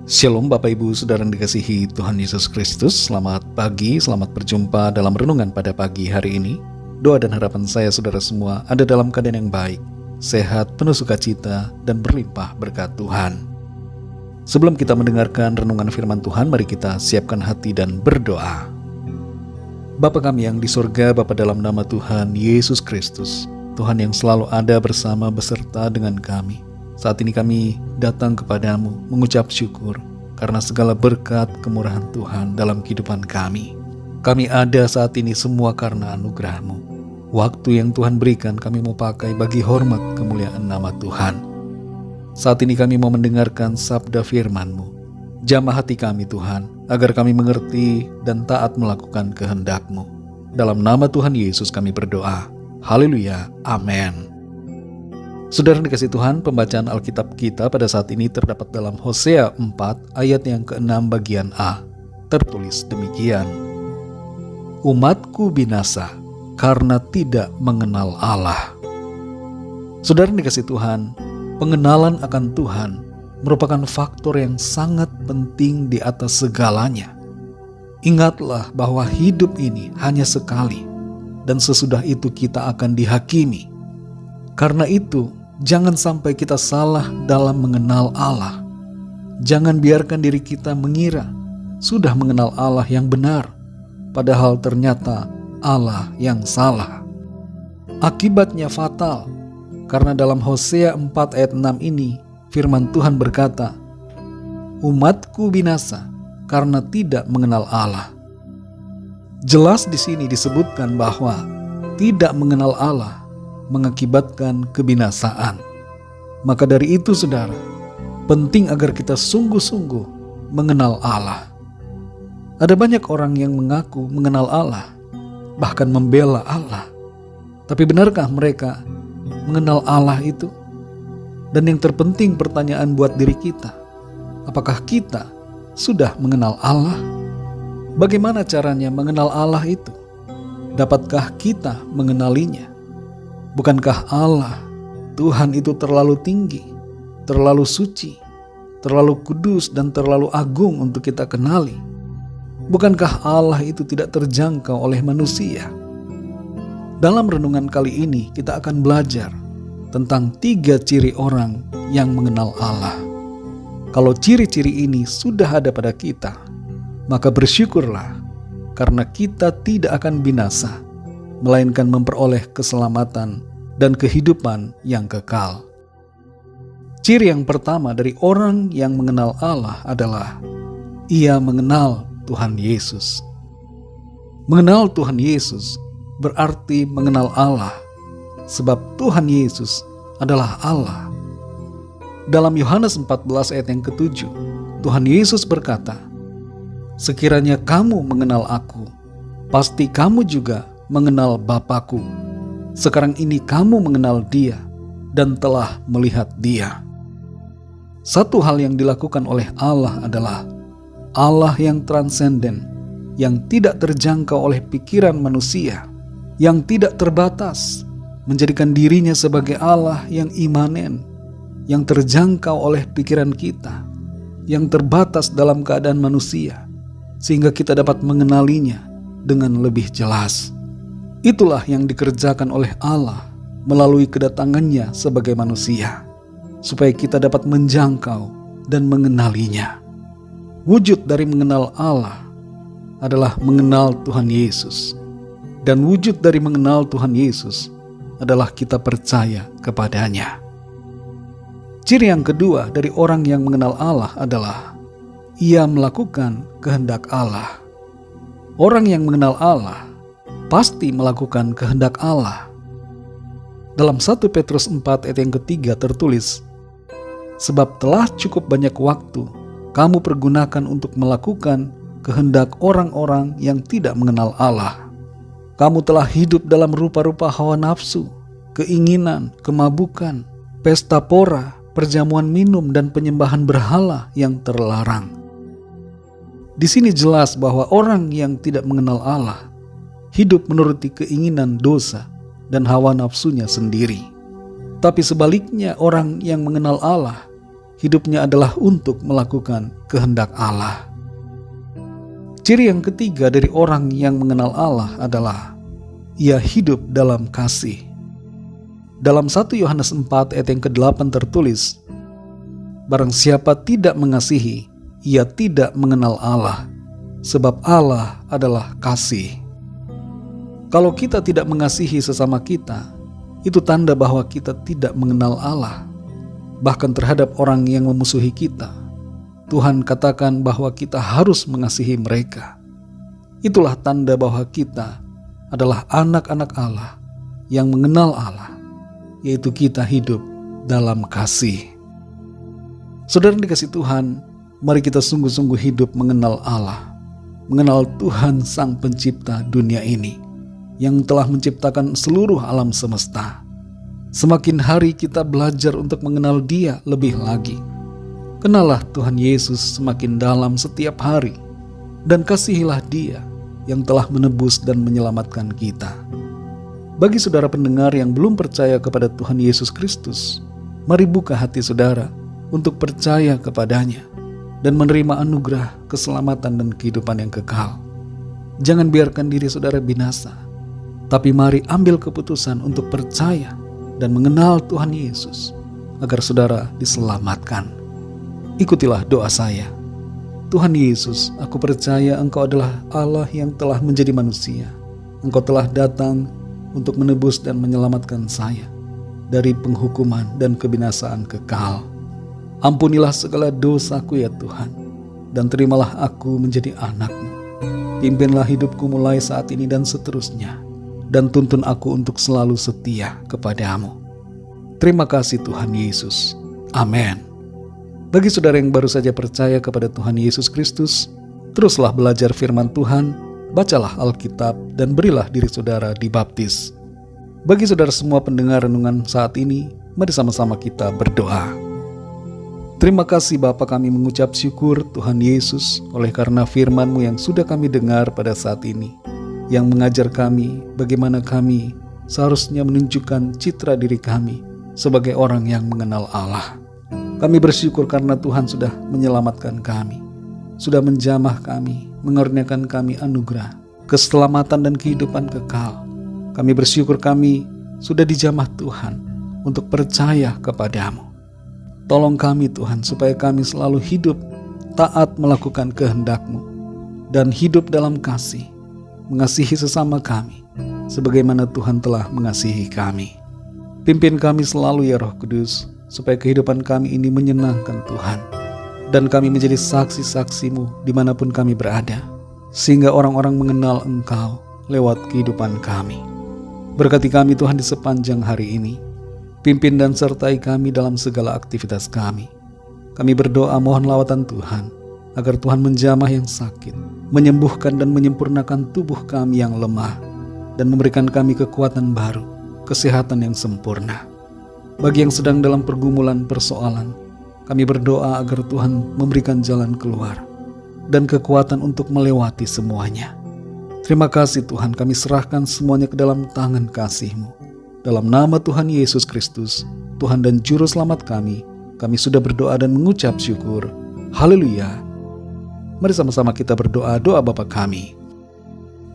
Shalom Bapak Ibu Saudara yang dikasihi Tuhan Yesus Kristus. Selamat pagi, selamat berjumpa dalam renungan pada pagi hari ini. Doa dan harapan saya saudara semua ada dalam keadaan yang baik, sehat, penuh sukacita, dan berlimpah berkat Tuhan. Sebelum kita mendengarkan renungan firman Tuhan, mari kita siapkan hati dan berdoa. Bapa kami yang di surga, Bapa dalam nama Tuhan Yesus Kristus, Tuhan yang selalu ada bersama beserta dengan kami. Saat ini kami datang kepadamu mengucap syukur karena segala berkat kemurahan Tuhan dalam kehidupan kami. Kami ada saat ini semua karena anugerah-Mu. Waktu yang Tuhan berikan kami mau pakai bagi hormat kemuliaan nama Tuhan. Saat ini kami mau mendengarkan sabda firman-Mu. Jamah hati kami Tuhan, agar kami mengerti dan taat melakukan kehendak-Mu. Dalam nama Tuhan Yesus kami berdoa. Haleluya, amin. Saudara dikasih Tuhan, pembacaan Alkitab kita pada saat ini terdapat dalam Hosea 4 ayat yang ke-6 bagian A. Tertulis demikian. Umatku binasa karena tidak mengenal Allah. Saudara dikasih Tuhan, pengenalan akan Tuhan merupakan faktor yang sangat penting di atas segalanya. Ingatlah bahwa hidup ini hanya sekali, dan sesudah itu kita akan dihakimi. Karena itu, jangan sampai kita salah dalam mengenal Allah. Jangan biarkan diri kita mengira sudah mengenal Allah yang benar, padahal ternyata Allah yang salah. Akibatnya fatal, karena dalam Hosea 4 ayat 6 ini, firman Tuhan berkata, umatku binasa karena tidak mengenal Allah. Jelas di sini disebutkan bahwa tidak mengenal Allah mengakibatkan kebinasaan. Maka dari itu saudara, penting agar kita sungguh-sungguh mengenal Allah. Ada banyak orang yang mengaku mengenal Allah, bahkan membela Allah. Tapi benarkah mereka mengenal Allah itu? Dan yang terpenting pertanyaan buat diri kita, apakah kita sudah mengenal Allah? Bagaimana caranya mengenal Allah itu? Dapatkah kita mengenalinya? Bukankah Allah, Tuhan itu terlalu tinggi, terlalu suci, terlalu kudus dan terlalu agung untuk kita kenali? Bukankah Allah itu tidak terjangkau oleh manusia? Dalam renungan kali ini kita akan belajar tentang 3 ciri orang yang mengenal Allah. Kalau ciri-ciri ini sudah ada pada kita, maka bersyukurlah karena kita tidak akan binasa, melainkan memperoleh keselamatan dan kehidupan yang kekal. Ciri yang pertama dari orang yang mengenal Allah adalah ia mengenal Tuhan Yesus. Mengenal Tuhan Yesus berarti mengenal Allah, sebab Tuhan Yesus adalah Allah. Dalam Yohanes 14 ayat yang ke-7, Tuhan Yesus berkata, sekiranya kamu mengenal aku, pasti kamu juga mengenal Bapa-Ku. Sekarang ini kamu mengenal Dia dan telah melihat Dia. Satu hal yang dilakukan oleh Allah adalah Allah yang transenden, yang tidak terjangkau oleh pikiran manusia, yang tidak terbatas, menjadikan dirinya sebagai Allah yang imanen, yang terjangkau oleh pikiran kita, yang terbatas dalam keadaan manusia, sehingga kita dapat mengenalinya dengan lebih jelas. Itulah yang dikerjakan oleh Allah melalui kedatangannya sebagai manusia, supaya kita dapat menjangkau dan mengenalinya. Wujud dari mengenal Allah adalah mengenal Tuhan Yesus. Dan wujud dari mengenal Tuhan Yesus adalah kita percaya kepadanya. Ciri yang kedua dari orang yang mengenal Allah adalah ia melakukan kehendak Allah. Orang yang mengenal Allah pasti melakukan kehendak Allah. Dalam 1 Petrus 4 ayat yang ke-3 tertulis, sebab telah cukup banyak waktu kamu pergunakan untuk melakukan kehendak orang-orang yang tidak mengenal Allah. Kamu telah hidup dalam rupa-rupa hawa nafsu, keinginan, kemabukan, pesta pora, perjamuan minum, dan penyembahan berhala yang terlarang. Di sini jelas bahwa orang yang tidak mengenal Allah hidup menuruti keinginan dosa dan hawa nafsunya sendiri. Tapi sebaliknya orang yang mengenal Allah hidupnya adalah untuk melakukan kehendak Allah. Ciri yang ketiga dari orang yang mengenal Allah adalah ia hidup dalam kasih. Dalam 1 Yohanes 4 ayat yang ke-8 tertulis, barang siapa tidak mengasihi, ia tidak mengenal Allah, sebab Allah adalah kasih. Kalau kita tidak mengasihi sesama kita, itu tanda bahwa kita tidak mengenal Allah. Bahkan terhadap orang yang memusuhi kita, Tuhan katakan bahwa kita harus mengasihi mereka. Itulah tanda bahwa kita adalah anak-anak Allah yang mengenal Allah, yaitu kita hidup dalam kasih. Saudara dikasih Tuhan, mari kita sungguh-sungguh hidup mengenal Allah, mengenal Tuhan Sang Pencipta dunia ini, yang telah menciptakan seluruh alam semesta. Semakin hari kita belajar untuk mengenal Dia lebih lagi. Kenalah Tuhan Yesus semakin dalam setiap hari, dan kasihilah Dia yang telah menebus dan menyelamatkan kita. Bagi saudara pendengar yang belum percaya kepada Tuhan Yesus Kristus, mari buka hati saudara untuk percaya kepadanya dan menerima anugerah keselamatan dan kehidupan yang kekal. Jangan biarkan diri saudara binasa, tapi mari ambil keputusan untuk percaya dan mengenal Tuhan Yesus agar saudara diselamatkan. Ikutilah doa saya. Tuhan Yesus, aku percaya Engkau adalah Allah yang telah menjadi manusia. Engkau telah datang untuk menebus dan menyelamatkan saya dari penghukuman dan kebinasaan kekal. Ampunilah segala dosaku ya Tuhan, dan terimalah aku menjadi anak-Mu. Pimpinlah hidupku mulai saat ini dan seterusnya, dan tuntun aku untuk selalu setia kepadamu. Terima kasih Tuhan Yesus. Amin. Bagi saudara yang baru saja percaya kepada Tuhan Yesus Kristus, teruslah belajar firman Tuhan, bacalah Alkitab, dan berilah diri saudara dibaptis. Bagi saudara semua pendengar renungan saat ini, mari sama-sama kita berdoa. Terima kasih Bapa, kami mengucap syukur Tuhan Yesus oleh karena firman-Mu yang sudah kami dengar pada saat ini, yang mengajar kami bagaimana kami seharusnya menunjukkan citra diri kami sebagai orang yang mengenal Allah. Kami bersyukur karena Tuhan sudah menyelamatkan kami, sudah menjamah kami, mengaruniakan kami anugerah, keselamatan dan kehidupan kekal. Kami bersyukur kami sudah dijamah Tuhan untuk percaya kepadamu. Tolong kami Tuhan supaya kami selalu hidup taat melakukan kehendak-Mu dan hidup dalam kasih, mengasihi sesama kami sebagaimana Tuhan telah mengasihi kami. Pimpin kami selalu ya Roh Kudus, supaya kehidupan kami ini menyenangkan Tuhan, dan kami menjadi saksi-saksi-Mu dimanapun kami berada, sehingga orang-orang mengenal Engkau lewat kehidupan kami. Berkati kami Tuhan di sepanjang hari ini, pimpin dan sertai kami dalam segala aktivitas kami. Kami berdoa mohon lawatan Tuhan, agar Tuhan menjamah yang sakit, menyembuhkan dan menyempurnakan tubuh kami yang lemah, dan memberikan kami kekuatan baru, kesehatan yang sempurna. Bagi yang sedang dalam pergumulan persoalan, kami berdoa agar Tuhan memberikan jalan keluar dan kekuatan untuk melewati semuanya. Terima kasih Tuhan, kami serahkan semuanya ke dalam tangan kasih-Mu. Dalam nama Tuhan Yesus Kristus, Tuhan dan Juru Selamat kami sudah berdoa dan mengucap syukur. Haleluya. Mari sama-sama kita berdoa doa Bapa kami.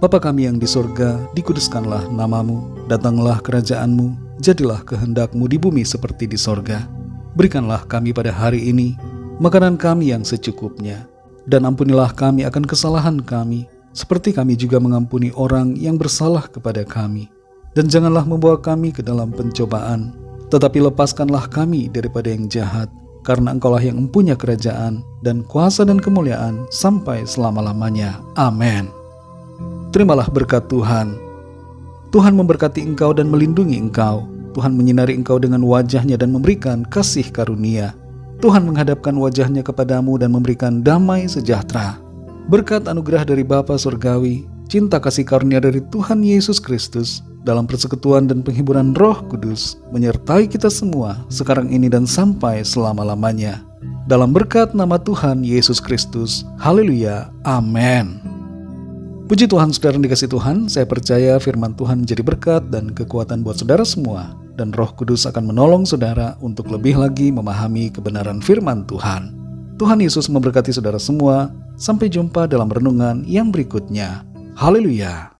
Bapa kami yang di sorga, dikuduskanlah nama-Mu, datanglah kerajaan-Mu, jadilah kehendak-Mu di bumi seperti di sorga. Berikanlah kami pada hari ini makanan kami yang secukupnya, dan ampunilah kami akan kesalahan kami, seperti kami juga mengampuni orang yang bersalah kepada kami. Dan janganlah membawa kami ke dalam pencobaan, tetapi lepaskanlah kami daripada yang jahat, karena Engkaulah yang mempunyai kerajaan dan kuasa dan kemuliaan sampai selama-lamanya. Amin. Terimalah berkat Tuhan. Tuhan memberkati engkau dan melindungi engkau. Tuhan menyinari engkau dengan wajah-Nya dan memberikan kasih karunia. Tuhan menghadapkan wajah-Nya kepadamu dan memberikan damai sejahtera. Berkat anugerah dari Bapa Surgawi, cinta kasih karunia dari Tuhan Yesus Kristus, dalam persekutuan dan penghiburan Roh Kudus, menyertai kita semua sekarang ini dan sampai selama-lamanya. Dalam berkat nama Tuhan Yesus Kristus. Haleluya. Amin. Puji Tuhan, saudara yang dikasihi Tuhan, saya percaya firman Tuhan menjadi berkat dan kekuatan buat saudara semua. dan Roh Kudus akan menolong saudara untuk lebih lagi memahami kebenaran firman Tuhan. Tuhan Yesus memberkati saudara semua. Sampai jumpa dalam renungan yang berikutnya. Haleluya!